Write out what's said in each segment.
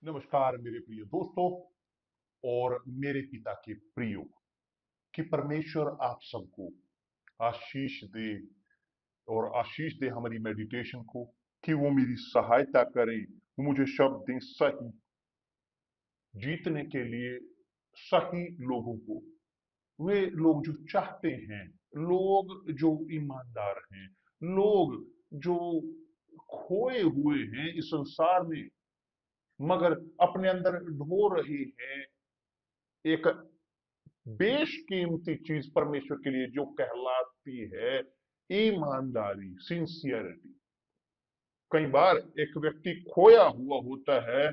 नमस्कार मेरे प्रिय दोस्तों और मेरे पिता के प्रियो। कि परमेश्वर आप सबको आशीष दे और आशीष दे हमारी मेडिटेशन को। कि वो मेरी सहायता करें, वो मुझे शब्द दें सही जीतने के लिए, सही लोगों को, वे लोग जो चाहते हैं, लोग जो ईमानदार हैं, लोग जो खोए हुए हैं इस संसार में मगर अपने अंदर ढो रहे हैं एक बेशकीमती चीज परमेश्वर के लिए जो कहलाती है ईमानदारी, सिंसियरिटी। कई बार एक व्यक्ति खोया हुआ होता है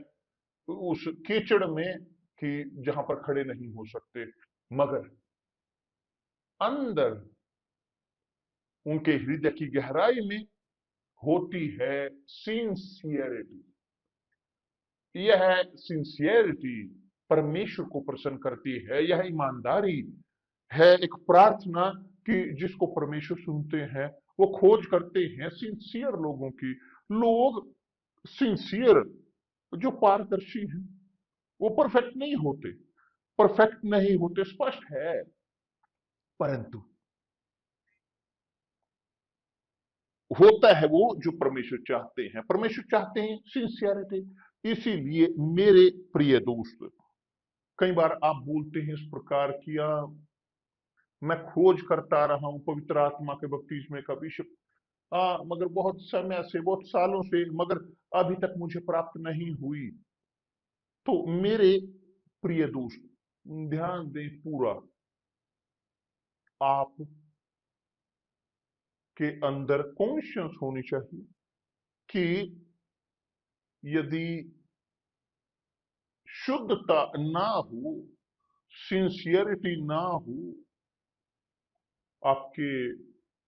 उस कीचड़ में कि जहां पर खड़े नहीं हो सकते, मगर अंदर उनके हृदय की गहराई में होती है सिंसियरिटी। यह सिंसियरिटी परमेश्वर को प्रसन्न करती है। यह ईमानदारी है एक प्रार्थना कि जिसको परमेश्वर सुनते हैं। वो खोज करते हैं सिंसियर लोगों की। लोग सिंसियर जो पारदर्शी हैं, वो परफेक्ट नहीं होते, परफेक्ट नहीं होते, स्पष्ट है, परंतु होता है वो जो परमेश्वर चाहते हैं। परमेश्वर चाहते हैं सिंसियरिटी। इसीलिए मेरे प्रिय दोस्त, कई बार आप बोलते हैं इस प्रकार किया, मैं खोज करता रहा हूं पवित्र आत्मा के बपतिस्मे का विषय, मगर बहुत समय से, बहुत सालों से, मगर अभी तक मुझे प्राप्त नहीं हुई। तो मेरे प्रिय दोस्त, ध्यान दें पूरा। आप के अंदर कॉन्शियस होनी चाहिए कि यदि शुद्धता ना हो, सिंसियरिटी ना हो आपके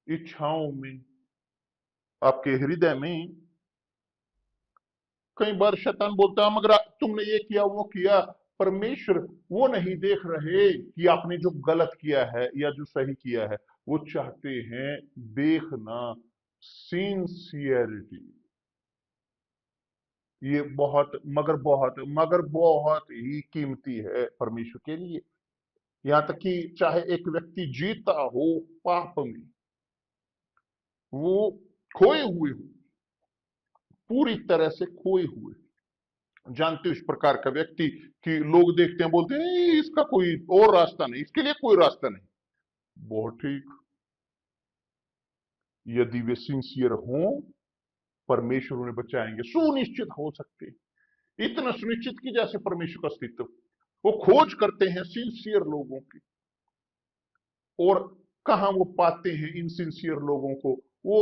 इच्छाओं में, आपके हृदय में, कई बार शैतान बोलता है मगर तुमने ये किया वो किया। परमेश्वर वो नहीं देख रहे कि आपने जो गलत किया है या जो सही किया है, वो चाहते हैं देखना सिंसियरिटी। ये बहुत ही कीमती है परमेश्वर के लिए। यहां तक कि चाहे एक व्यक्ति जीता हो पाप में, वो खोए हुए हो, पूरी तरह से खोए हुए। जानते हो इस प्रकार का व्यक्ति कि लोग देखते हैं, बोलते हैं इसका कोई और रास्ता नहीं, इसके लिए कोई रास्ता नहीं। बहुत ठीक, यदि वे सिंसियर हों, परमेश्वर उन्हें बचाएंगे, सुनिश्चित हो सकते हैं। इतना सुनिश्चित कि जैसे परमेश्वर का अस्तित्व। वो खोज करते हैं सिंसियर लोगों की, और कहां वो पाते हैं इन सिंसियर लोगों को? वो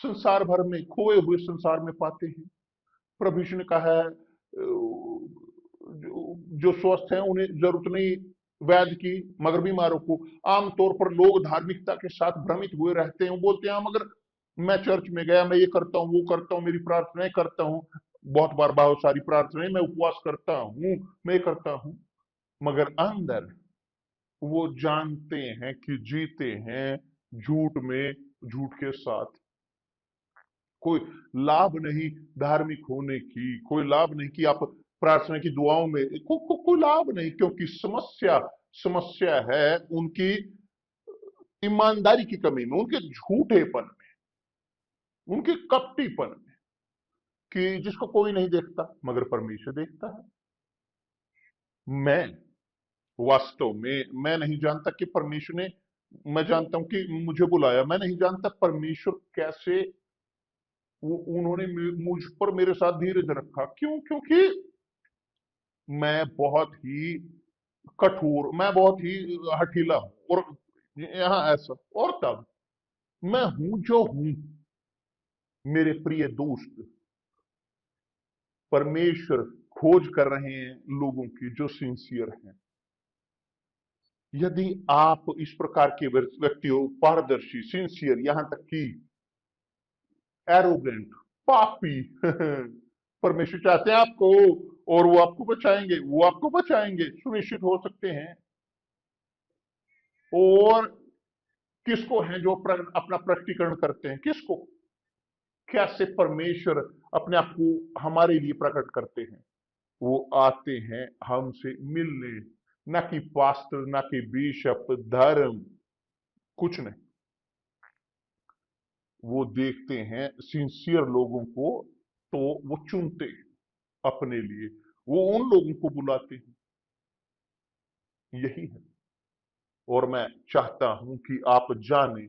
संसार भर में, खोए हुए संसार में पाते हैं। प्रभु यीशु ने कहा है जो स्वस्थ हैं उन्हें जरूरत नहीं वैद्य की, मगर बीमारों को। आमतौर पर लोग धार्मिकता के साथ भ्रमित हुए रहते हैं। वो बोलते हैं मगर मैं चर्च में गया, मैं ये करता हूँ, वो करता हूँ, मेरी प्रार्थनाएं करता हूँ, बहुत बार बहुत सारी प्रार्थनाएं, मैं उपवास करता हूँ, मैं करता हूँ, मगर अंदर वो जानते हैं कि जीते हैं झूठ में, झूठ के साथ। कोई लाभ नहीं धार्मिक होने की, कोई लाभ नहीं कि आप प्रार्थना की दुआओं में, कोई लाभ नहीं, क्योंकि समस्या समस्या है उनकी ईमानदारी की कमी में, उनके झूठेपन में, उनके कपटीपन में, कि जिसको कोई नहीं देखता मगर परमेश्वर देखता है। मैं वास्तव में मैं नहीं जानता कि परमेश्वर ने, मैं जानता हूं कि मुझे बुलाया, मैं नहीं जानता परमेश्वर कैसे वो उन्होंने मुझ पर मेरे साथ धीरज रखा। क्यों? क्योंकि मैं बहुत ही कठोर, मैं बहुत ही हठीला हूं, और यहां ऐसा, और तब मैं हूं जो हूं। मेरे प्रिय दोस्त, परमेश्वर खोज कर रहे हैं लोगों की जो सिंसियर हैं। यदि आप इस प्रकार के व्यक्ति हो, पारदर्शी, सिंसियर, यहां तक कि एरोगेंट, पापी परमेश्वर चाहते हैं आपको, और वो आपको बचाएंगे, वो आपको बचाएंगे, सुनिश्चित हो सकते हैं। और किसको हैं जो अपना प्रकटीकरण करते हैं? किसको? कैसे परमेश्वर अपने आप को हमारे लिए प्रकट करते हैं? वो आते हैं हमसे मिलने, ना कि पास्टर, ना कि बिशप, धर्म, कुछ नहीं। वो देखते हैं सिंसियर लोगों को, तो वो चुनते हैं अपने लिए, वो उन लोगों को बुलाते हैं। यही है। और मैं चाहता हूं कि आप जाने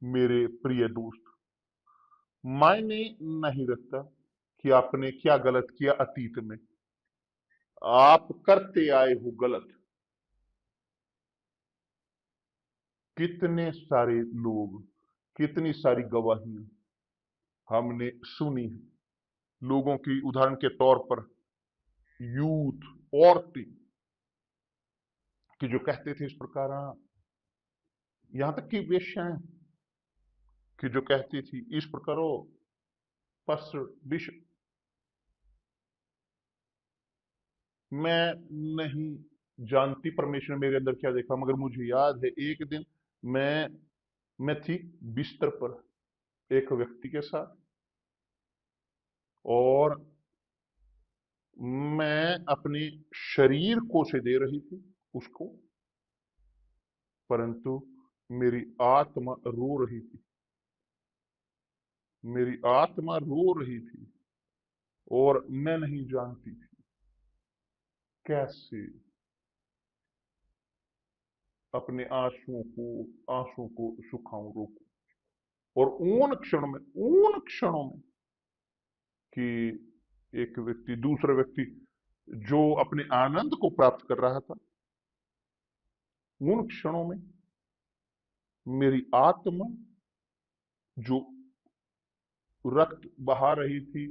मेरे प्रिय दोस्त, मायने नहीं रखता कि आपने क्या गलत किया अतीत में, आप करते आए हो गलत। कितने सारे लोग, कितनी सारी गवाहियां हमने सुनी है लोगों की, उदाहरण के तौर पर यूथ, औरतें, कि जो कहते थे इस प्रकार, यहां तक कि वेश्याएं, कि जो कहती थी इस प्रकार, ओ पास्टर बिशप, मैं नहीं जानती परमेश्वर ने मेरे अंदर क्या देखा, मगर मुझे याद है एक दिन मैं मैं थी बिस्तर पर एक व्यक्ति के साथ, और मैं अपने शरीर को से दे रही थी उसको, परंतु मेरी आत्मा रो रही थी, मेरी आत्मा रो रही थी, और मैं नहीं जानती थी कैसे अपने आंसुओं को सुखाऊं, रोकूं। और उन क्षणों में कि एक व्यक्ति, दूसरा व्यक्ति जो अपने आनंद को प्राप्त कर रहा था, उन क्षणों में मेरी आत्मा जो रक्त बहा रही थी,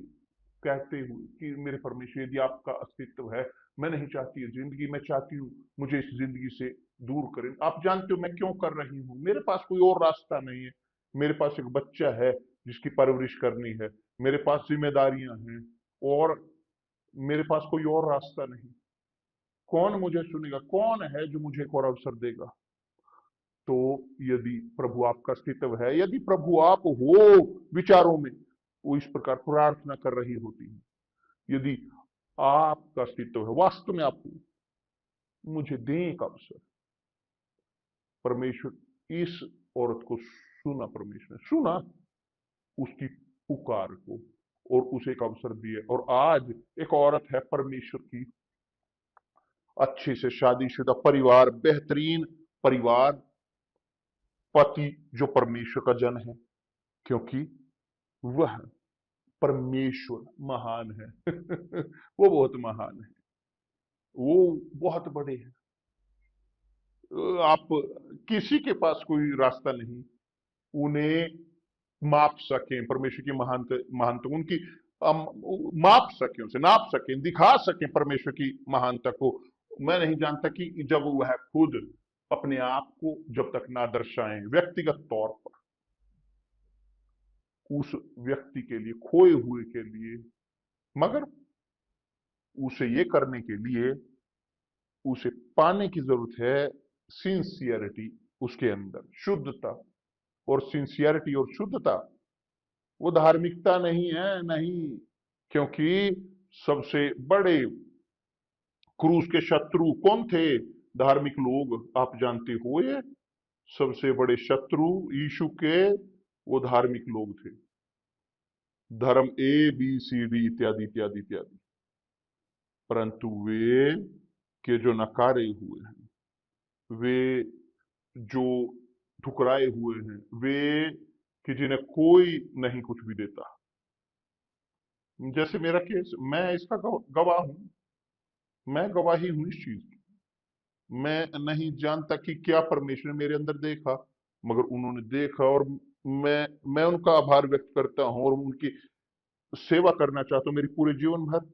कहते हुए कि मेरे परमेश्वर, यदि आपका अस्तित्व है, मैं नहीं चाहती है जिंदगी, मैं चाहती हूं मुझे इस जिंदगी से दूर करें। आप जानते हो मैं क्यों कर रही हूं, मेरे पास कोई और रास्ता नहीं है। मेरे पास एक बच्चा है जिसकी परवरिश करनी है, मेरे पास जिम्मेदारियां हैं, और मेरे पास कोई और रास्ता नहीं। कौन मुझे सुनेगा, कौन है जो मुझे एक और अवसर देगा? तो यदि प्रभु आपका अस्तित्व है, यदि प्रभु आप हो विचारों में, वो इस प्रकार प्रार्थना कर रही होती है, यदि आपका अस्तित्व है, वास्तव में आप हो, मुझे दें एक अवसर। परमेश्वर इस औरत को सुना, परमेश्वर ने सुना उसकी पुकार को, और उसे एक अवसर दिए। और आज एक औरत है परमेश्वर की, अच्छे से शादीशुदा परिवार, बेहतरीन परिवार, पति जो परमेश्वर का जन है, क्योंकि वह परमेश्वर महान है। वो बहुत महान है, वो बहुत बड़े हैं। आप किसी के पास कोई रास्ता नहीं उन्हें माप सकें, परमेश्वर की महानता उनकी, अम, माप सकें, उसे नाप सकें, दिखा सकें परमेश्वर की महानता को। मैं नहीं जानता कि जब वह खुद अपने आप को जब तक ना दर्शाएं व्यक्तिगत तौर पर, उस व्यक्ति के लिए, खोए हुए के लिए, मगर उसे ये करने के लिए उसे पाने की जरूरत है सिंसियरिटी, उसके अंदर शुद्धता। और सिंसियरिटी और शुद्धता वो धार्मिकता नहीं है, नहीं, क्योंकि सबसे बड़े क्रूस के शत्रु कौन थे? धार्मिक लोग, आप जानते हो ये, सबसे बड़े शत्रु यीशु के वो धार्मिक लोग थे। धर्म ABCD इत्यादि इत्यादि इत्यादि, परंतु वे के जो नकारे हुए हैं, वे जो ठुकराए हुए हैं, वे कि जिन्हें कोई नहीं कुछ भी देता, जैसे मेरा केस, मैं इसका गवाह हूं, मैं गवाही हूं इस चीज की। मैं नहीं जानता कि क्या परमेश्वर ने मेरे अंदर देखा, मगर उन्होंने देखा, और मैं उनका आभार व्यक्त करता हूं, और उनकी सेवा करना चाहता हूं मेरी पूरे जीवन भर,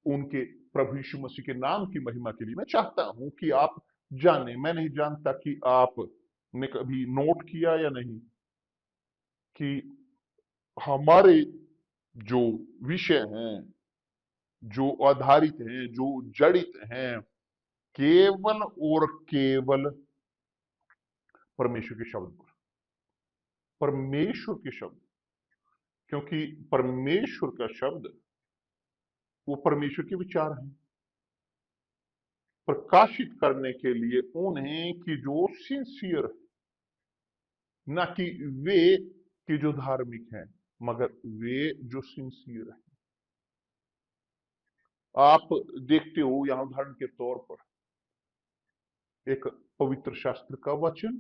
उनके प्रभु यीशु मसीह के नाम की महिमा के लिए। मैं चाहता हूं कि आप जाने, मैं नहीं जानता कि आपने कभी नोट किया या नहीं, कि हमारे जो विषय हैं, जो आधारित हैं, जो जड़ित हैं, केवल और केवल परमेश्वर के शब्द पर, परमेश्वर के शब्द, क्योंकि परमेश्वर का शब्द वो परमेश्वर के विचार हैं, प्रकाशित करने के लिए उन्हें कि जो सिंसियर, ना कि वे कि जो धार्मिक हैं, मगर वे जो सिंसियर हैं। आप देखते हो यहां उदाहरण के तौर पर एक पवित्र शास्त्र का वचन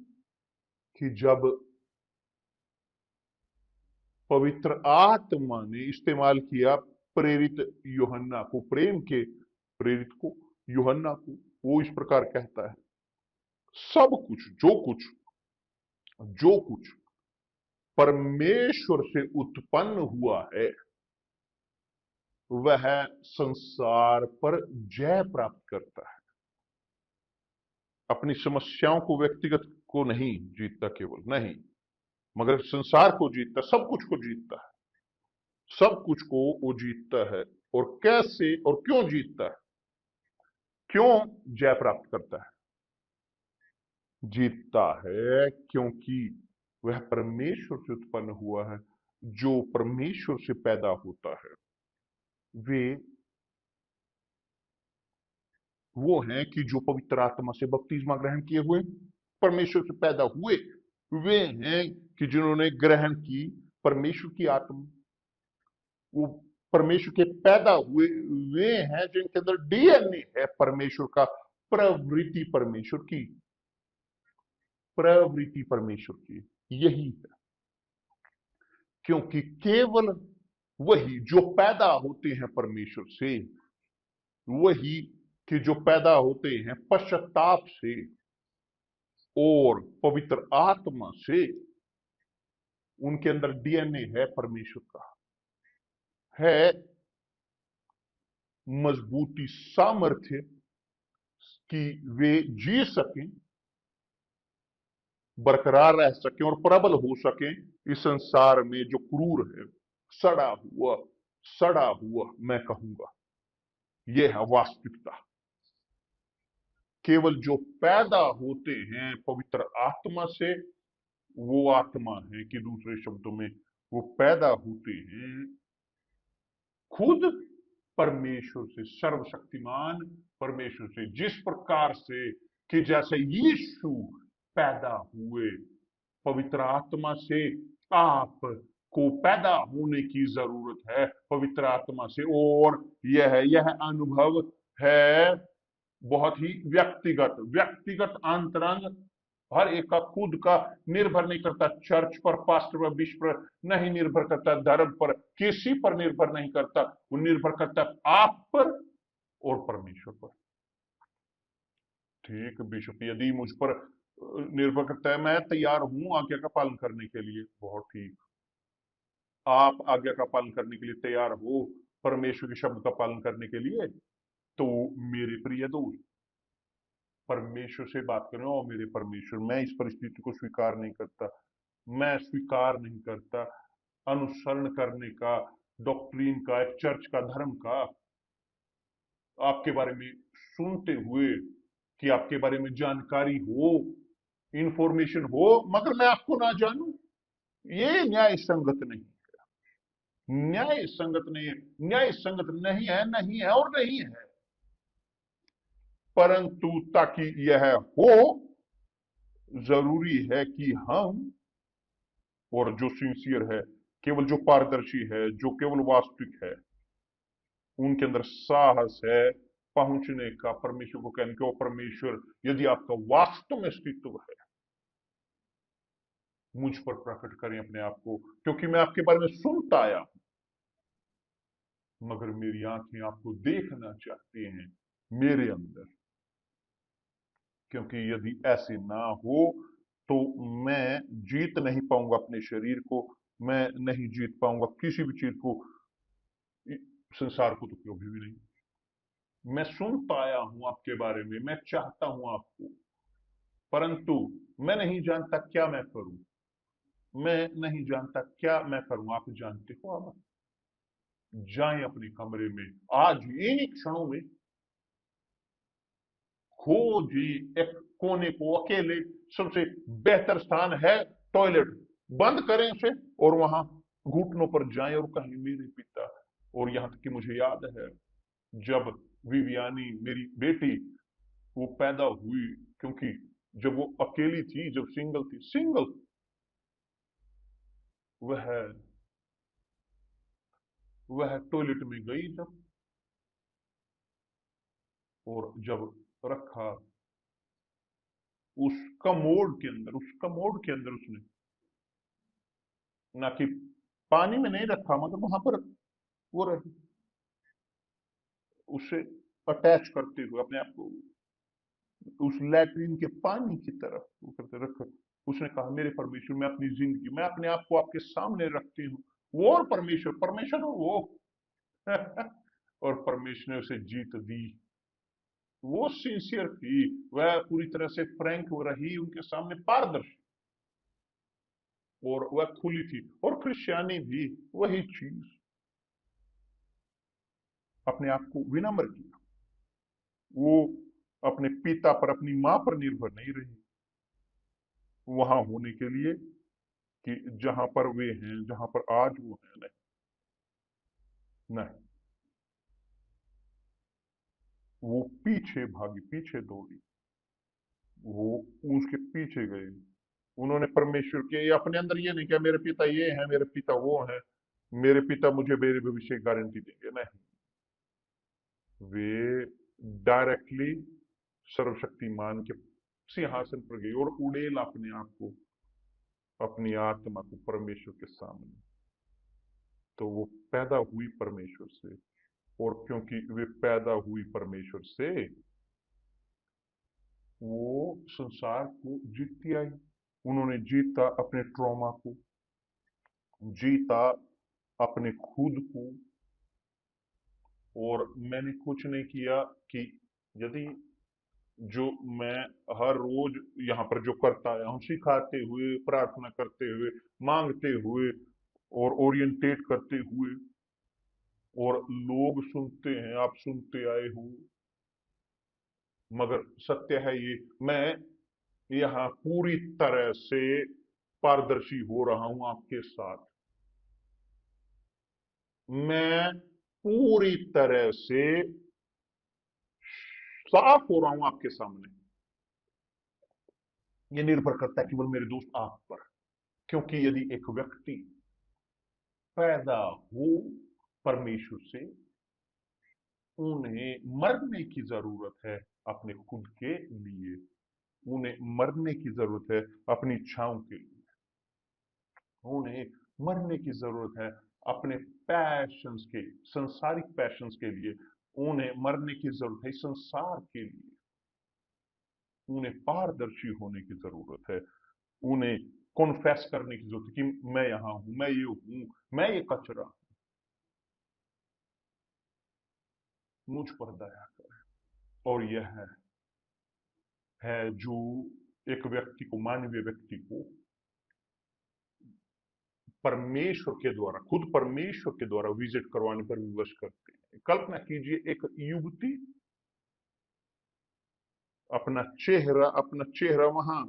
कि जब पवित्र आत्मा ने इस्तेमाल किया प्रेरित यूहन्ना को, प्रेम के प्रेरित को, यूहन्ना को, वो इस प्रकार कहता है, सब कुछ जो कुछ परमेश्वर से उत्पन्न हुआ है वह संसार पर जय प्राप्त करता है। अपनी समस्याओं को, व्यक्तिगत को नहीं जीतता केवल, नहीं, मगर संसार को जीतता, सब कुछ को जीतता है, सब कुछ को वो जीतता है। और कैसे और क्यों जीतता है, क्यों जय प्राप्त करता है? जीतता है क्योंकि वह परमेश्वर से उत्पन्न हुआ है। जो परमेश्वर से पैदा होता है वे वो हैं कि जो पवित्र आत्मा से बपतिस्मा ग्रहण किए हुए, परमेश्वर से पैदा हुए, वे हैं कि जिन्होंने ग्रहण की परमेश्वर की आत्मा, वो परमेश्वर के पैदा हुए, वे हैं जिनके अंदर डीएनए है परमेश्वर का, प्रवृत्ति परमेश्वर की, प्रवृत्ति परमेश्वर की, यही है। क्योंकि केवल वही जो पैदा होते हैं परमेश्वर से, वही कि जो पैदा होते हैं पश्चाताप से और पवित्र आत्मा से, उनके अंदर डीएनए है परमेश्वर का, है मजबूती, सामर्थ्य कि वे जी सकें, बरकरार रह सकें और प्रबल हो सकें इस संसार में जो क्रूर है, सड़ा हुआ मैं कहूंगा, यह है वास्तविकता। केवल जो पैदा होते हैं पवित्र आत्मा से, वो आत्मा है कि दूसरे शब्दों में वो पैदा होते हैं खुद परमेश्वर से, सर्वशक्तिमान परमेश्वर से, जिस प्रकार से कि जैसे यीशु पैदा हुए पवित्र आत्मा से, आप को पैदा होने की जरूरत है पवित्र आत्मा से। और यह अनुभव है बहुत ही व्यक्तिगत, व्यक्तिगत अंतरंग, हर एक का खुद का, निर्भर नहीं करता चर्च पर, पास्टर पर, बिशप पर, नहीं निर्भर करता धर्म पर, किसी पर निर्भर नहीं करता, वो निर्भर करता आप पर और परमेश्वर पर। ठीक, बिशप यदि मुझ पर निर्भर करता है, मैं तैयार हूं आज्ञा का पालन करने के लिए, बहुत ठीक, आप आज्ञा का पालन करने के लिए तैयार हो परमेश्वर के शब्द का पालन करने के लिए, तो मेरे प्रिय दोस्त परमेश्वर से बात करें, और मेरे परमेश्वर, मैं इस परिस्थिति को स्वीकार नहीं करता, मैं स्वीकार नहीं करता अनुसरण करने का, डॉक्ट्रीन का, एक चर्च का, धर्म का, आपके बारे में सुनते हुए कि आपके बारे में जानकारी हो, इंफॉर्मेशन हो, मगर मैं आपको ना जानूं, ये न्याय संगत नहीं है, न्याय संगत नहीं है, न्याय संगत नहीं है, नहीं है और नहीं है। परंतु ताकि यह हो, जरूरी है कि हम, और जो सिंसियर है, केवल जो पारदर्शी है, जो केवल वास्तविक है, उनके अंदर साहस है पहुंचने का, परमेश्वर को कहने के, ओ परमेश्वर यदि आपका वास्तव में अस्तित्व है, मुझ पर प्रकट करें अपने आप को, क्योंकि मैं आपके बारे में सुनता आया हूं, मगर मेरी आंखें आपको देखना चाहती हैं मेरे अंदर। क्योंकि यदि ऐसे ना हो तो मैं जीत नहीं पाऊंगा अपने शरीर को, मैं नहीं जीत पाऊंगा किसी भी चीज को, संसार को तो कभी भी नहीं। मैं सुनता आया हूं आपके बारे में, मैं चाहता हूं आपको, परंतु मैं नहीं जानता क्या मैं करूं, मैं नहीं जानता क्या मैं करूं, आप जानते हो। आप जाएं अपने कमरे में आज इन्हीं क्षणों में, खोजिए एक कोने को, अकेले, सबसे बेहतर स्थान है टॉयलेट, बंद करें उसे और वहां घुटनों पर जाएं और कहें मेरे पिता, और यहां तक कि मुझे याद है जब विवियानी मेरी बेटी वो पैदा हुई, क्योंकि जब वो अकेली थी, जब सिंगल थी, सिंगल, वह वह टॉयलेट में गई जब, और जब रखा उस कमोड के अंदर, उस कमोड के अंदर उसने, ना कि पानी में नहीं रखा, मगर वहां पर वो रही, उसे अटैच करते हुए अपने आप को उस लैट्रिन के पानी की तरफ वो करते रख। उसने कहा, मेरे परमेश्वर, मैं अपनी जिंदगी, मैं अपने आप को आपके सामने रखती हूँ, वो और परमेश्वर, परमेश्वर और वो और परमेश्वर ने उसे जीत दी। वो सिंसियर थी, वह पूरी तरह से फ्रैंक रही उनके सामने, पारदर्शी, और वह खुली थी। और क्रिश्चियानी भी वही चीज, अपने आप को विनम्र किया। वो अपने पिता पर, अपनी मां पर निर्भर नहीं रही वहां होने के लिए कि जहां पर वे हैं, जहां पर आज वो हैं। नहीं, नहीं, वो पीछे भागी, पीछे दौड़ी, वो उसके पीछे गए। उन्होंने परमेश्वर के अपने अंदर ये नहीं किया, मेरे पिता ये है, मेरे पिता वो है, मेरे पिता मुझे मेरे भविष्य की गारंटी देंगे। नहीं, वे डायरेक्टली सर्वशक्तिमान के सिंहासन पर गए और उड़ेल अपने आप को, अपनी आत्मा को परमेश्वर के सामने। तो वो पैदा हुई परमेश्वर से, और क्योंकि वे पैदा हुई परमेश्वर से, वो संसार को जीतती आई। उन्होंने जीता अपने ट्रॉमा को, जीता अपने खुद को। और मैंने कुछ नहीं किया कि यदि जो मैं हर रोज यहाँ पर जो करता आया हूं, सिखाते हुए, प्रार्थना करते हुए, मांगते हुए और ओरिएंटेट करते हुए, और लोग सुनते हैं, आप सुनते आए हो, मगर सत्य है ये, मैं यहाँ पूरी तरह से पारदर्शी हो रहा हूं आपके साथ। मैं पूरी तरह से साफ हो रहा हूं आपके सामने। ये निर्भर करता है केवल मेरे दोस्त आप पर, क्योंकि यदि एक व्यक्ति पैदा हो परमेश्वर से, उन्हें मरने की जरूरत है अपने खुद के लिए, उन्हें मरने की जरूरत है अपनी इच्छाओं के लिए, उन्हें मरने की जरूरत है अपने पैशंस के, संसारिक पैशंस के लिए, उन्हें मरने की जरूरत है संसार के लिए, उन्हें पारदर्शी होने की जरूरत है, उन्हें कॉन्फेस करने की जरूरत है कि मैं यहां हूं, मैं ये हूं, मैं ये कचरा, मुझ पर दया कर। और यह है जो एक व्यक्ति को, मानवीय व्यक्ति को परमेश्वर के द्वारा, खुद परमेश्वर के द्वारा विजिट करवाने पर विवश करते हैं। कल्पना कीजिए, एक युवती अपना चेहरा वहां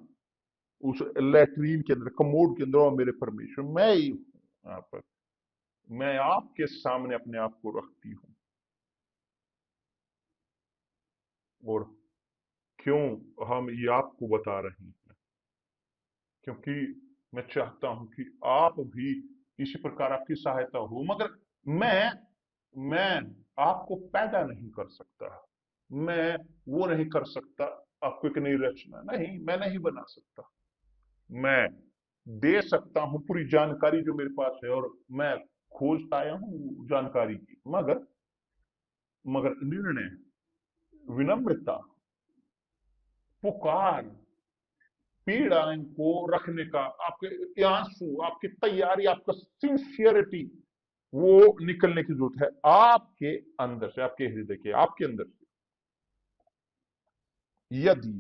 उस लैट्रीन के अंदर, कमोड के अंदर, और मेरे परमेश्वर, मैं ही हूं यहाँ पर, मैं आपके सामने अपने आप को रखती हूं। और क्यों हम ये आपको बता रहे हैं? क्योंकि मैं चाहता हूं कि आप भी इसी प्रकार आपकी सहायता हो। मगर मैं आपको पैदा नहीं कर सकता, मैं वो नहीं कर सकता, आपको एक नई रचना नहीं, मैं नहीं बना सकता। मैं दे सकता हूं पूरी जानकारी जो मेरे पास है, और मैं खोजता आया हूं जानकारी की, मगर मगर निर्णय, विनम्रता, पुकार, पीड़ा को रखने का, आपके आंसू, आपकी तैयारी, आपका सिंसियरिटी, वो निकलने की जरूरत है आपके अंदर से, आपके हृदय के, आपके अंदर से। यदि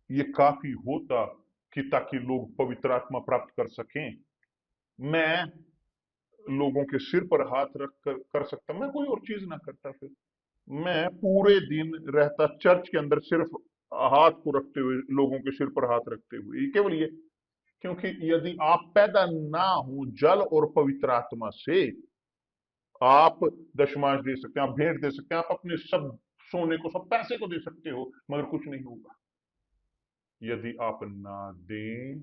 ये काफी होता कि ताकि लोग पवित्र आत्मा प्राप्त कर सकें, मैं लोगों के सिर पर हाथ रख कर सकता, मैं कोई और चीज ना करता। फिर मैं पूरे दिन रहता चर्च के अंदर, सिर्फ हाथ को रखते हुए, लोगों के सिर पर हाथ रखते हुए, केवल ये। क्योंकि यदि आप पैदा ना हो जल और पवित्र आत्मा से, आप दशमांश दे सकते हैं, आप भेंट दे सकते हैं, आप अपने सब सोने को, सब पैसे को दे सकते हो, मगर कुछ नहीं होगा यदि आप ना दें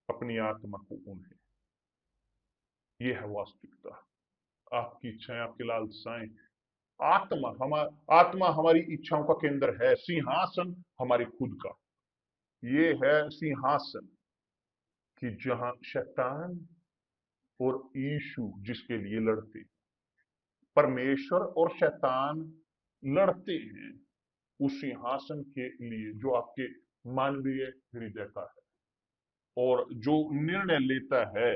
अपनी आत्मा को उन्हें। यह है वास्तविकता। आपकी इच्छाएं, आपकी लालसाएं, आत्मा हमारी इच्छाओं का केंद्र है, सिंहासन हमारी खुद का। ये है सिंहासन कि जहां शैतान और यीशु जिसके लिए लड़ते, परमेश्वर और शैतान लड़ते हैं उस सिंहासन के लिए जो आपके मानवीय हृदय का है। और जो निर्णय लेता है,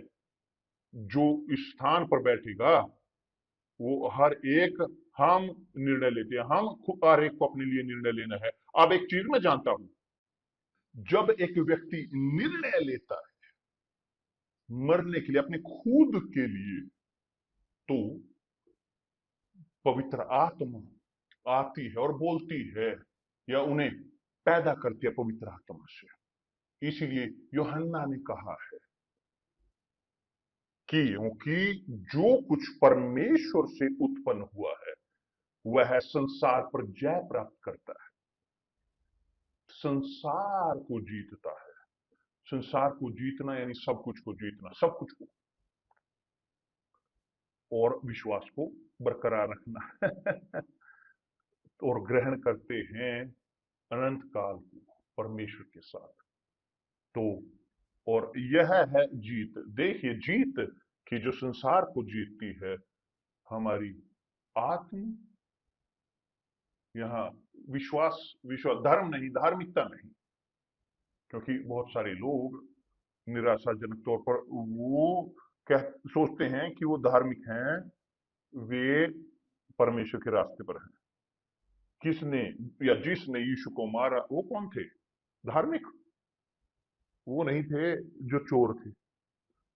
जो इस स्थान पर बैठेगा, वो हर एक, हम निर्णय लेते हैं, हम हर एक को अपने लिए निर्णय लेना है। अब एक चीज मैं जानता हूं, जब एक व्यक्ति निर्णय लेता है मरने के लिए, अपने खुद के लिए, तो पवित्र आत्मा आती है और बोलती है, या उन्हें पैदा करती है पवित्र आत्मा से। इसीलिए यूहन्ना ने कहा है कि क्योंकि जो कुछ परमेश्वर से उत्पन्न हुआ है वह संसार पर जय प्राप्त करता है, संसार को जीतता है। संसार को जीतना यानी सब कुछ को जीतना, सब कुछ को, और विश्वास को बरकरार रखना और ग्रहण करते हैं अनंत काल को परमेश्वर के साथ। तो और यह है जीत। देखिए, जीत कि जो संसार को जीतती है हमारी आत्म, यहां विश्वास धर्म नहीं, धार्मिकता नहीं, क्योंकि बहुत सारे लोग निराशाजनक तौर पर वो कह सोचते हैं कि वो धार्मिक हैं, वे परमेश्वर के रास्ते पर हैं। किसने या जिसने यीशु को मारा वो कौन थे? धार्मिक। वो नहीं थे जो चोर थे,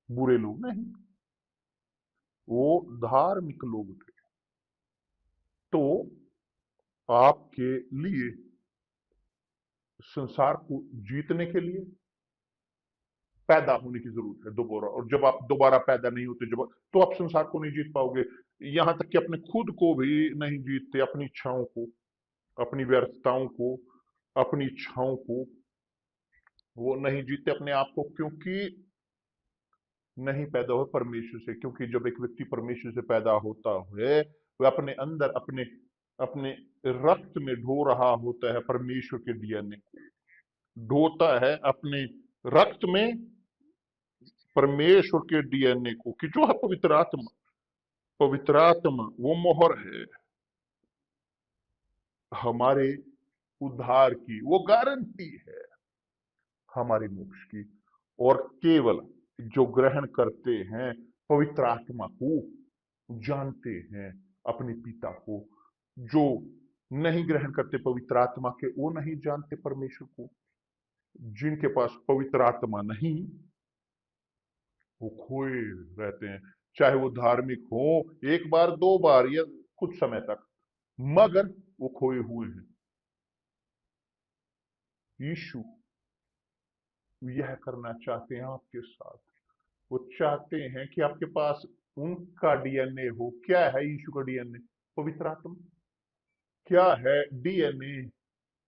बुरे लोग नहीं, वो धार्मिक लोग थे। तो आपके लिए संसार को जीतने के लिए पैदा होने की जरूरत है दोबारा। और जब आप दोबारा पैदा नहीं होते, जब तो आप संसार को नहीं जीत पाओगे। यहां तक कि अपने खुद को भी नहीं जीतते, अपनी इच्छाओं को, अपनी व्यर्थताओं को, अपनी इच्छाओं को वो नहीं जीतते, अपने आप को, क्योंकि नहीं पैदा हुए परमेश्वर से। क्योंकि जब एक व्यक्ति परमेश्वर से पैदा होता है वह अपने अंदर, अपने अपने रक्त में ढो रहा होता है परमेश्वर के डीएनए को, ढोता है अपने रक्त में परमेश्वर के डीएनए को, कि जो है पवित्र आत्मा। पवित्र आत्मा वो मोहर है हमारे उद्धार की, वो गारंटी है हमारे मोक्ष की। और केवल जो ग्रहण करते हैं पवित्र आत्मा को जानते हैं अपने पिता को। जो नहीं ग्रहण करते पवित्र आत्मा के, वो नहीं जानते परमेश्वर को। जिनके पास पवित्र आत्मा नहीं, वो खोए रहते हैं, चाहे वो धार्मिक हो एक बार दो बार या कुछ समय तक, मगर वो खोए हुए हैं। यीशु यह करना चाहते हैं आपके साथ। वो चाहते हैं कि आपके पास उनका डीएनए हो। क्या है यीशु का डीएनए? पवित्र आत्मा। क्या है डीएनए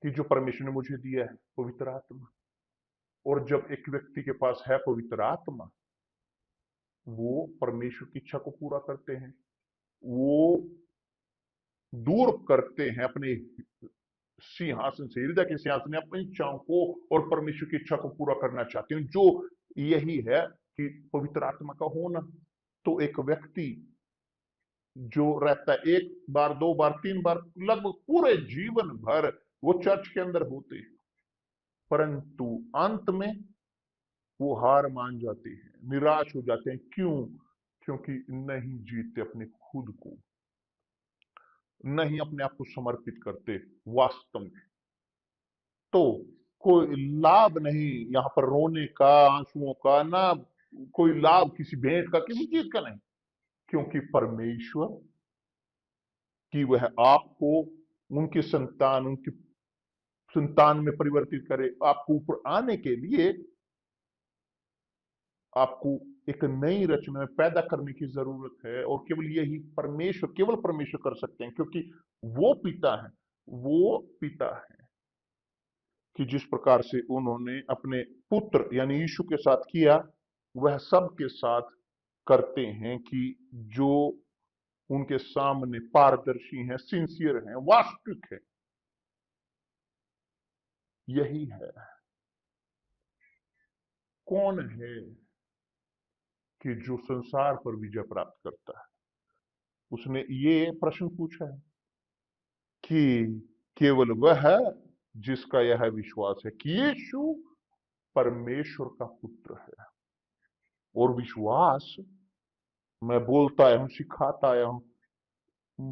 कि जो परमेश्वर ने मुझे दिया है? पवित्र आत्मा। और जब एक व्यक्ति के पास है पवित्र आत्मा, वो परमेश्वर की इच्छा को पूरा करते हैं। वो दूर करते हैं अपने सिंहासन से, हृदय के सिंहासन, अपनी इच्छाओं को और परमेश्वर की इच्छा को पूरा करना चाहते हैं, जो यही है कि पवित्र आत्मा का होना। तो एक व्यक्ति जो रहता है एक बार दो बार तीन बार, लगभग पूरे जीवन भर वो चर्च के अंदर होते हैं, परंतु अंत में वो हार मान जाते हैं, निराश हो जाते हैं। क्यों? क्योंकि नहीं जीते अपने खुद को, नहीं अपने आप को समर्पित करते वास्तव में। तो कोई लाभ नहीं यहां पर रोने का, आंसुओं का, ना कोई लाभ किसी भेंट का, किसी चीज का नहीं। क्योंकि परमेश्वर कि वह आपको उनकी संतान में परिवर्तित करे। आपको ऊपर आने के लिए आपको एक नई रचना में पैदा करने की जरूरत है, और केवल यही परमेश्वर, केवल परमेश्वर कर सकते हैं, क्योंकि वो पिता है, वो पिता है कि जिस प्रकार से उन्होंने अपने पुत्र यानी यीशु के साथ किया, वह सब के साथ करते हैं, कि जो उनके सामने पारदर्शी हैं, सिंसियर हैं, वास्तविक है। यही है। कौन है कि जो संसार पर विजय प्राप्त करता है? उसने ये प्रश्न पूछा है कि केवल वह जिसका यह विश्वास है कि यीशु परमेश्वर का पुत्र है। और विश्वास, मैं बोलता आया हूं, सिखाता आया हूं,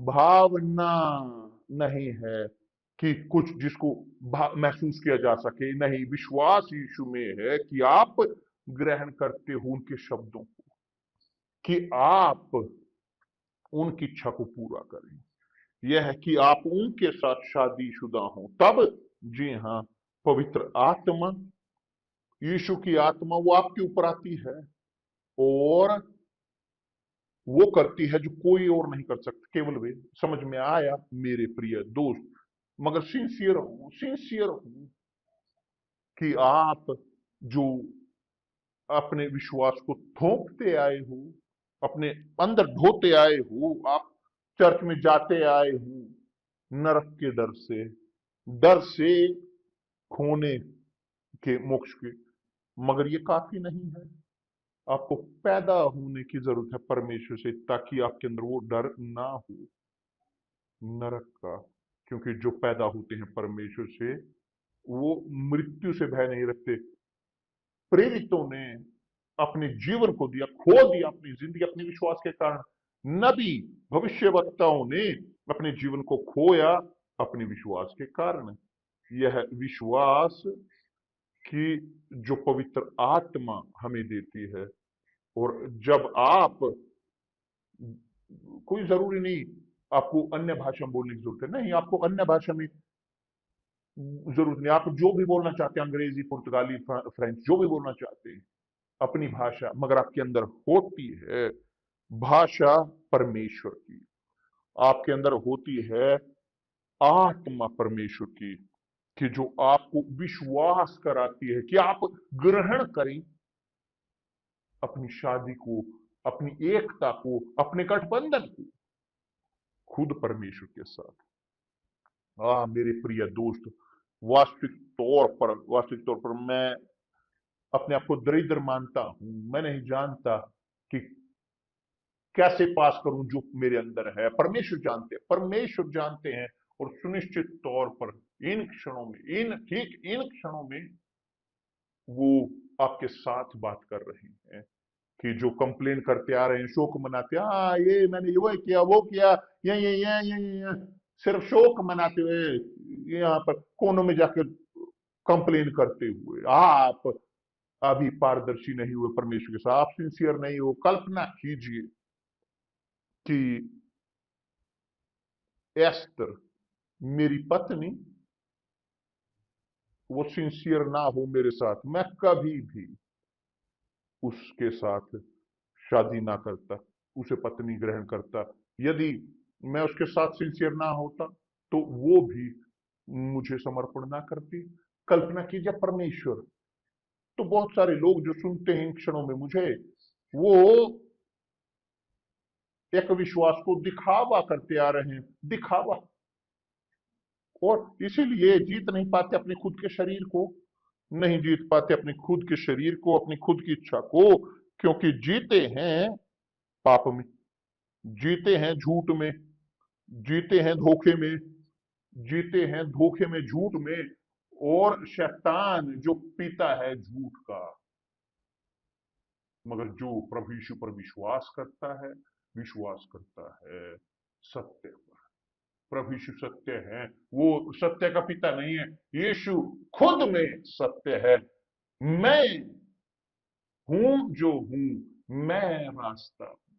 भावना नहीं है कि कुछ जिसको महसूस किया जा सके। नहीं, विश्वास यीशु में है कि आप ग्रहण करते हो उनके शब्दों को, कि आप उनकी इच्छा को पूरा करें। यह है कि आप उनके साथ शादीशुदा हो तब। जी हाँ, पवित्र आत्मा, यीशु की आत्मा, वो आपके ऊपर आती है और वो करती है जो कोई और नहीं कर सकता, केवल वे। समझ में आया मेरे प्रिय दोस्त? मगर सिंसियर हो कि आप जो अपने विश्वास को थोपते आए हो, अपने अंदर ढोते आए हो, आप चर्च में जाते आए हो नरक के डर से खोने के, मोक्ष के। मगर ये काफी नहीं है। आपको पैदा होने की जरूरत है परमेश्वर से, ताकि आपके अंदर वो डर ना हो नरक का। क्योंकि जो पैदा होते हैं परमेश्वर से, वो मृत्यु से भय नहीं रखते। प्रेरितों ने अपने जीवन को दिया, खो दिया अपनी जिंदगी अपने विश्वास के कारण। नबी, भविष्यवक्ताओं ने अपने जीवन को खोया अपने विश्वास के कारण। यह विश्वास कि जो पवित्र आत्मा हमें देती है। और जब आप, कोई जरूरी नहीं आपको अन्य भाषा में बोलने की जरूरत है, नहीं, आपको अन्य भाषा में जरूरत नहीं। आप जो भी बोलना चाहते हैं, अंग्रेजी, पुर्तगाली, फ्रेंच, जो भी बोलना चाहते हैं अपनी भाषा, मगर आपके अंदर होती है भाषा परमेश्वर की, आपके अंदर होती है आत्मा परमेश्वर की, कि जो आपको विश्वास कराती है कि आप ग्रहण करें अपनी शादी को, अपनी एकता को, अपने गठबंधन को खुद परमेश्वर के साथ। मेरे प्रिय दोस्त, वास्तविक तौर पर मैं अपने आप को दरिद्र मानता हूं। मैं नहीं जानता कि कैसे पास करूं जो मेरे अंदर है। परमेश्वर जानते हैं। और सुनिश्चित तौर पर इन क्षणों में, इन क्षणों में वो आपके साथ बात कर रहे हैं, कि जो कंप्लेन करते आ रहे हैं, शोक मनाते, हाँ ये मैंने ये किया, वो किया, ये सिर्फ शोक मनाते हुए यहाँ पर कोनों में जाकर कंप्लेन करते हुए, आप अभी पारदर्शी नहीं हुए परमेश्वर के साथ, आप सिंसियर नहीं हो। कल्पना कीजिए कि एस्तर, मेरी पत्नी, वो सिंसियर ना हो मेरे साथ, मैं कभी भी उसके साथ शादी ना करता, उसे पत्नी ग्रहण करता। यदि मैं उसके साथ सिंसियर ना होता, तो वो भी मुझे समर्पण ना करती। कल्पना कीजिए परमेश्वर। तो बहुत सारे लोग जो सुनते हैं इन क्षणों में मुझे, वो एक विश्वास को दिखावा करते आ रहे हैं, दिखावा। और इसीलिए जीत नहीं पाते अपने खुद के शरीर को, नहीं जीत पाते अपने खुद के शरीर को, अपनी खुद की इच्छा को, क्योंकि जीते हैं पाप में, जीते हैं झूठ में, जीते हैं धोखे में, जीते हैं धोखे में, झूठ में। और शैतान जो पीता है झूठ का। मगर जो प्रभु यीशु पर विश्वास करता है सत्य पर। प्रभु यीशु सत्य है, वो सत्य का पिता नहीं है, यीशु खुद में सत्य है। मैं हूं जो हूं, मैं रास्ता हूं,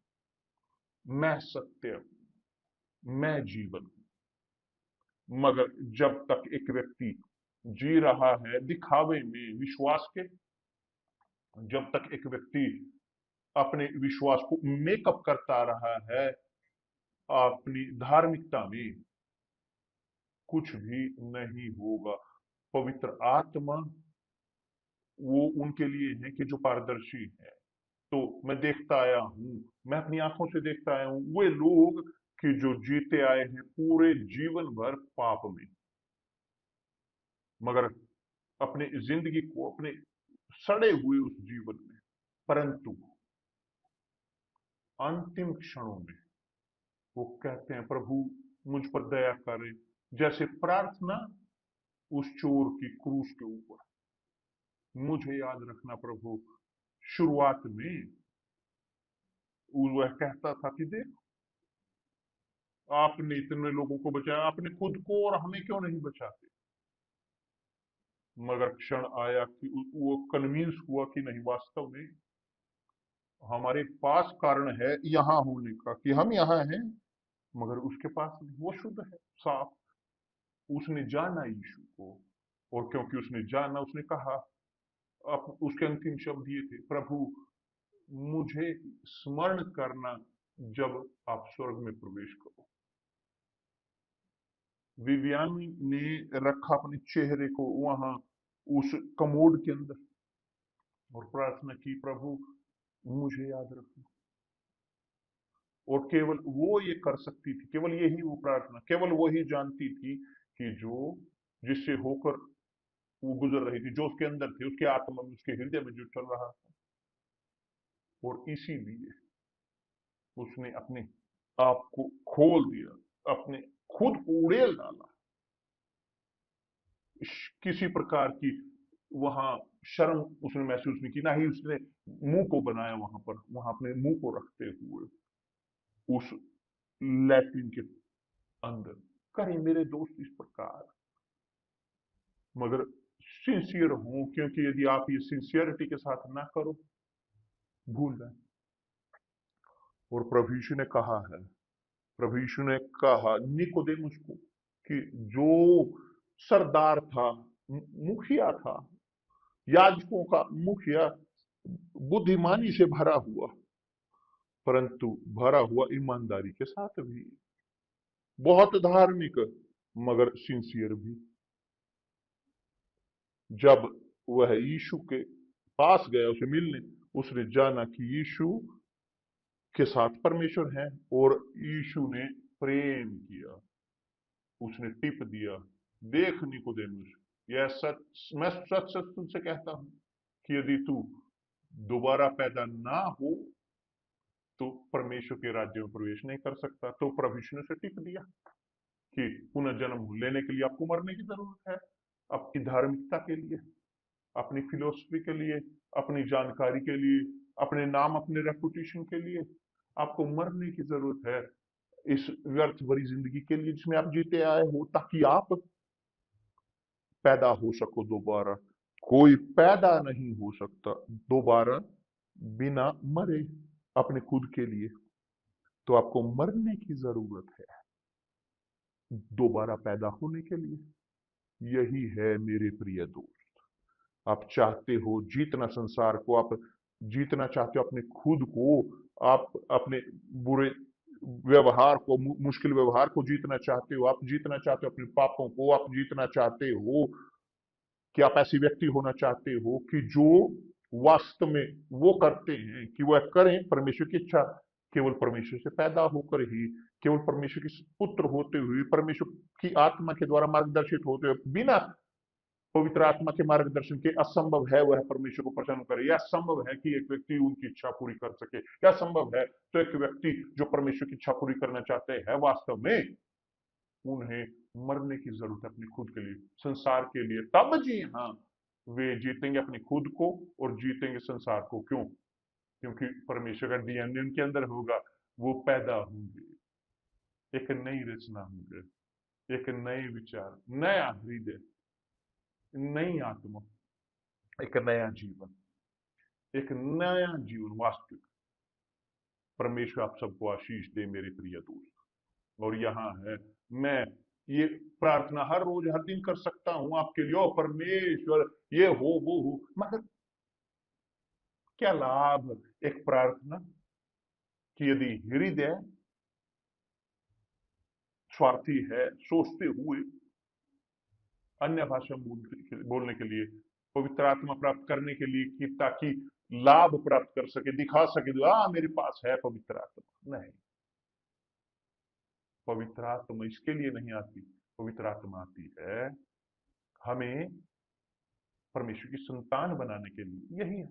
मैं सत्य हूं, मैं जीवन हूं। मगर जब तक एक व्यक्ति जी रहा है दिखावे में विश्वास के, जब तक एक व्यक्ति अपने विश्वास को मेकअप करता रहा है अपनी धार्मिकता में, कुछ भी नहीं होगा। पवित्र आत्मा वो उनके लिए है कि जो पारदर्शी है। तो मैं देखता आया हूं, मैं अपनी आंखों से देखता आया हूं वे लोग कि जो जीते आए हैं पूरे जीवन भर पाप में, मगर अपने जिंदगी को अपने सड़े हुए उस जीवन में, परंतु अंतिम क्षणों में वो कहते हैं प्रभु मुझ पर दया करें। जैसे प्रार्थना उस चोर की क्रूस के ऊपर, मुझे याद रखना प्रभु। शुरुआत में वह कहता था कि देख आपने इतने लोगों को बचाया, आपने खुद को और हमें क्यों नहीं बचाते। मगर क्षण आया कि वो कन्विंस हुआ कि नहीं, वास्तव में हमारे पास कारण है यहां होने का कि हम यहां हैं, मगर उसके पास नहीं, वो शुद्ध है, साफ। उसने जाना यीशु को, और क्योंकि उसने जाना, उसने कहा, अब उसके अंतिम शब्द ये थे, प्रभु मुझे स्मरण करना जब आप स्वर्ग में प्रवेश करो। विवियानी ने रखा अपने चेहरे को वहां उस कमोड के अंदर और प्रार्थना की, प्रभु मुझे याद रखना। और केवल वो ये कर सकती थी, केवल यही वो प्रार्थना, केवल वो ही जानती थी कि जो जिससे होकर वो गुजर रही थी, जो उसके अंदर थे, उसके आत्मा में, उसके हृदय में जो चल रहा था। और इसीलिए उसने अपने आप को खोल दिया, अपने खुद को उड़ेल डाला। किसी प्रकार की वहां शर्म उसने महसूस नहीं की, ना ही उसने मुंह को बनाया वहां पर, वहां अपने मुंह को रखते हुए उस लैट्रिन के अंदर। करें मेरे दोस्त इस प्रकार, मगर सिंसियर हो, क्योंकि यदि आप ये सिंसियरिटी के साथ ना करो, भूल जाए। और प्रभु यीशु ने कहा है, प्रभु यीशु ने कहा निकोदेमुस को कि जो सरदार था, मुखिया था, याजकों का मुखिया, बुद्धिमानी से भरा हुआ, परंतु भरा हुआ ईमानदारी के साथ भी, बहुत धार्मिक मगर सिंसियर भी। जब वह यीशु के पास गया उसे मिलने, उसने जाना कि यीशु के साथ परमेश्वर है, और यीशु ने प्रेम किया, उसने टिप दिया, देख निकोदेमुस, यह सच, मैं सच सच तुझसे कहता हूं कि यदि तू दोबारा पैदा ना हो तो परमेश्वर के राज्य में प्रवेश नहीं कर सकता। तो प्रभु यीशु ने उसे टिप दिया कि पुनर्जन्म लेने के लिए आपको मरने की जरूरत है, आपकी धार्मिकता के लिए, अपनी फिलोसफी के लिए, अपनी जानकारी के लिए, अपने नाम, अपने रेपुटेशन के लिए आपको मरने की जरूरत है, इस व्यर्थ भरी जिंदगी के लिए जिसमें आप जीते आए हो, ताकि आप पैदा हो सको दोबारा। कोई पैदा नहीं हो सकता दोबारा बिना मरे अपने खुद के लिए। तो आपको मरने की जरूरत है दोबारा पैदा होने के लिए। यही है मेरे प्रिय दोस्त। आप चाहते हो जीतना संसार को, आप जीतना चाहते हो अपने खुद को, आप अपने बुरे व्यवहार को, मुश्किल व्यवहार को जीतना चाहते हो, आप जीतना चाहते हो अपने पापों को, आप जीतना चाहते हो कि आप ऐसे व्यक्ति होना चाहते हो कि जो वास्तव में वो करते हैं कि वह करें परमेश्वर की इच्छा, केवल परमेश्वर से पैदा होकर ही, केवल परमेश्वर के पुत्र होते हुए, परमेश्वर की आत्मा के द्वारा मार्गदर्शित होते हुए, बिना पवित्र आत्मा के मार्गदर्शन के असंभव है वह परमेश्वर को प्रसन्न करे। यह संभव है कि एक व्यक्ति उनकी इच्छा पूरी कर सके, यह संभव है तो एक व्यक्ति जो परमेश्वर की इच्छा पूरी करना चाहते हैं, वास्तव में उन्हें मरने की जरूरत है अपने खुद के लिए, संसार के लिए। तब जी हाँ, वे जीतेंगे अपने खुद को और जीतेंगे संसार को। क्यों? क्योंकि परमेश्वर का डीएनए उनके अंदर होगा, वो पैदा होंगे, एक नई रचना होंगे, एक नए विचार, नया हृदय, नई आत्मा, एक नया जीवन, एक नया जीवन वास्तविक। परमेश्वर आप सबको आशीष दे मेरे प्रिय दोस्त। और यहाँ है, मैं ये प्रार्थना हर रोज हर दिन कर सकता हूं आपके लिए, ओ परमेश्वर ये हो वो हो, मगर क्या लाभ एक प्रार्थना कि यदि हृदय स्वार्थी है, सोचते हुए अन्य भाषा बोलने के लिए, पवित्र आत्मा प्राप्त करने के लिए, कि ताकि लाभ प्राप्त कर सके, दिखा सके मेरे पास है पवित्र आत्मा, नहीं, पवित्र आत्मा इसके लिए नहीं आती। पवित्र आत्मा आती है हमें परमेश्वर की संतान बनाने के लिए, यही है,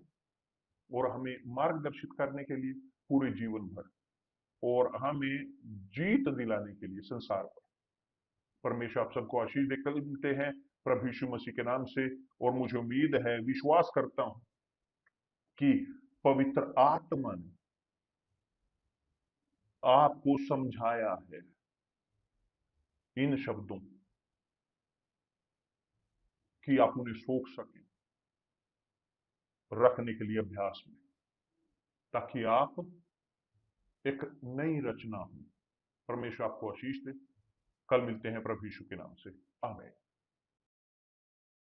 और हमें मार्गदर्शित करने के लिए पूरे जीवन भर, और हमें जीत दिलाने के लिए संसार पर। परमेश्वर आप सबको आशीष देकर मिलते हैं प्रभु यीशु मसीह के नाम से। और मुझे उम्मीद है, विश्वास करता हूं कि पवित्र आत्मा ने आपको समझाया है इन शब्दों कि आप उन्हें सोच सकें, रखने के लिए अभ्यास में, ताकि आप एक नई रचना हो। परमेश्वर आपको आशीष दे। कल मिलते हैं प्रभु यीशु के नाम से। आमीन।